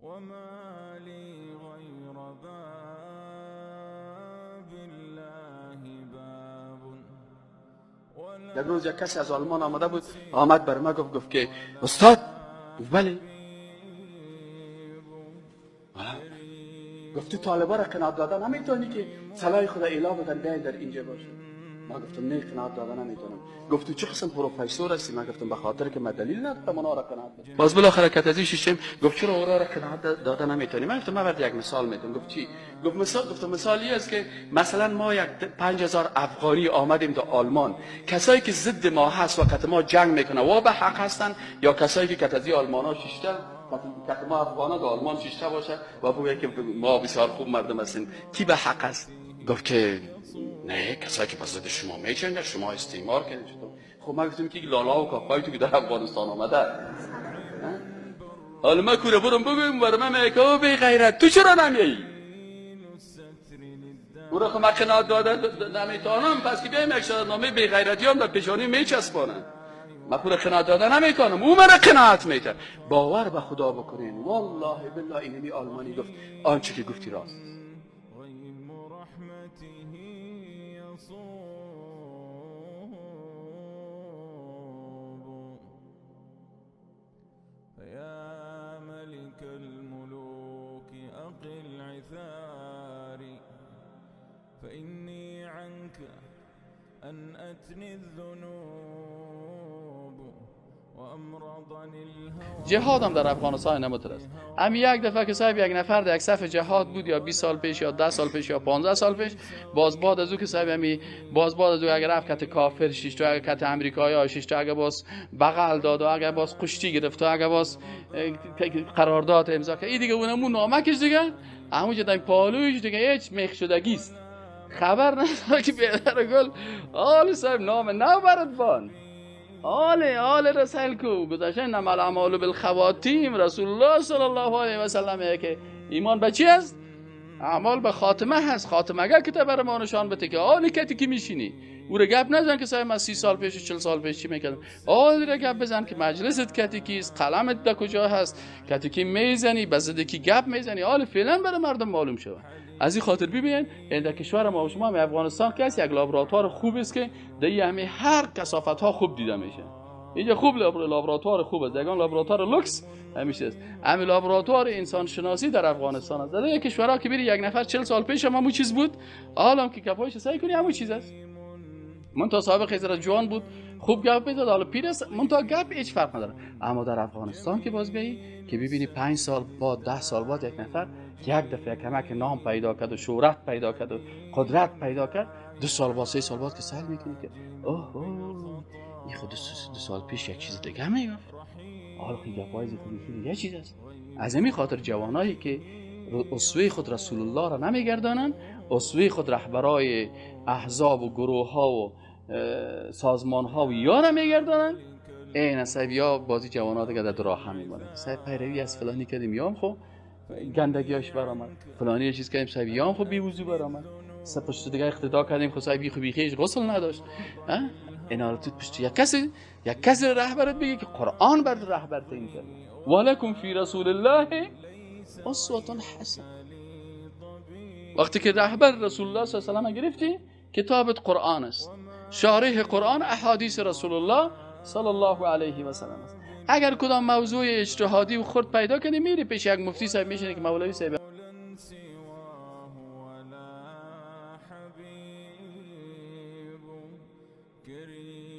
وما لي غير باب الله باب. یک روز یک کسی از آلمان آمده بود، آمد بر ما گفت که استاد. بله. گفت تو طالبا را قناعت دادن نمیتونی که صلاح خدا اله بدن بیاین در اینجا باشه؟ ما گفتم نه، قناعت دادن نمیتونم. گفت تو چه قسم پروفسور هستی؟ من گفتم به خاطر که من دلیل ندارم اونا را قناعت بدم. باز بالاخره کتازی شیشم گفت چرا اونا را قناعت دادن نمیتونی؟ من گفتم من برات یک مثال میدم. گفت چی؟ گفت مثالی است که مثلا ما یک 5000 افغانی آمدیم در آلمان، کسایی که ضد ما هست وقت ما جنگ میکنه و به حق هستن، یا کسایی که کتازی آلمانا شیشتن که ما افغانا در آلمان شیشته باشه و بگه که ما بسیار خوب مردم هستیم، کی به حق است؟ گفت که نه، کسایی که پس ضد شما میجنگن، شما استعمار کردین. خب ما گفتیم که لالا و کاکایی تو که در افغانستان آمده، حالا ما کوره برم بگویم برای من میگه بی غیرت تو چرا نمیایی؟ او را خب من قناعت دادن نمیتونم، پس که بیایم یک شهادتنامه بی غیرتی هم در پیشانی میچسبانم. من پول قناعت دادن نمیکنم، او من قناعت میکنه. باور به خدا بکنین، والله بالله اینمی آلمانی گفت آنچه که گفتی راست. يا ملك الملوك أقل عثاري فإني عنك أن أتني الذنوب وأمرضني الهوى. جهاد هم در افغانستان نموتر است. هم یک دفعه که صاحب یک نفر در یک صف جهاد بود، یا 20 سال پیش یا 10 سال پیش یا 15 سال پیش، باز بعد از او که صاحب همی باز بعد از او اگر رفت کت کافر شش تا، اگر کت امریکایی شش تا، اگر باز بغل داد و اگر باز کشتی گرفت و اگر باز قرارداد امضا کرد، این دیگه اونمون نامکش دیگه همونجا در پالویش دیگه هیچ میخ شدگی است. خبر نداره که پدر گل آل صاحب نام نبرد بان آل رسول کو گذاشته نمال الاعمال بالخواتیم. رسول الله صلی الله علیه و سلم که ایمان به چی است؟ اعمال به خاتمه هست. خاتمه اگر که بر ما نشان بده که آلی کتی که میشینی او را گپ نزن که صاحب من 30 سال پیش و 40 سال پیش چی میکردم. آلی را گپ بزن که مجلست کتی کیست، قلمت در کجا هست، کتی که میزنی، بزده کی گپ میزنی، آلی فعلا برای مردم معلوم شود. از این خاطر ببین این در کشور ما و شما هم افغانستان که است یک لابراتوار خوب است که در همه هر کثافت ها خوب دیده میشه. اینجا خوب لابراتوار خوب است، دیگه لابراتوار لوکس همیشه است. همین لابراتوار انسان شناسی در افغانستان است. در یک کشورها که بری یک نفر 40 سال پیش هم همون چیز بود، حالا که کفایش سعی کنی همون چیز است. من تا صاحب خیزر جوان بود، خوب گپ میزد، حالا پیر است، من تا گپ هیچ فرق نداره. اما در افغانستان که باز بیایی که ببینی 5 سال بعد 10 سال بعد یک نفر یک دفعه کمک نام پیدا کرد و شهرت پیدا کرد و قدرت پیدا کرد، 2 سال بعد 3 سال بعد که سال میکنی که اوه این خود 2 سال پیش یک چیز دیگه میگفت، حالا که گپای خودی یه چیز است. از همین خاطر جوانایی که اسوه خود رسول الله را نمیگردانند، اسوه خود رهبرای احزاب و گروه ها و سازمان ها و یا نمیگردانند، این صاحب یا بازی جوانات که در راه هم میمونه. صاحب پیروی از فلانی کردیم یا خو گندگیاش برآمد، فلانی چیز کردیم صاحب یا خو بی وضو برآمد، پشت دیگه اقتدا کردیم خو صاحب خو بیخیش غسل نداشت. اینا تو پشت یک کسی رهبرت بگه که قرآن بر رهبر تعیین کرده. ولکم فی رسول الله اسوة حسنه. وقتی که رهبر رسول الله صلی الله علیه و گرفتی، کتابت قرآن است، شارح قرآن احادیث رسول الله صلی الله علیه و سلم است. اگر کدام موضوع اجتهادی و خرد پیدا کنی میری پیش یک مفتی صاحب میشینی که مولوی صاحب كريم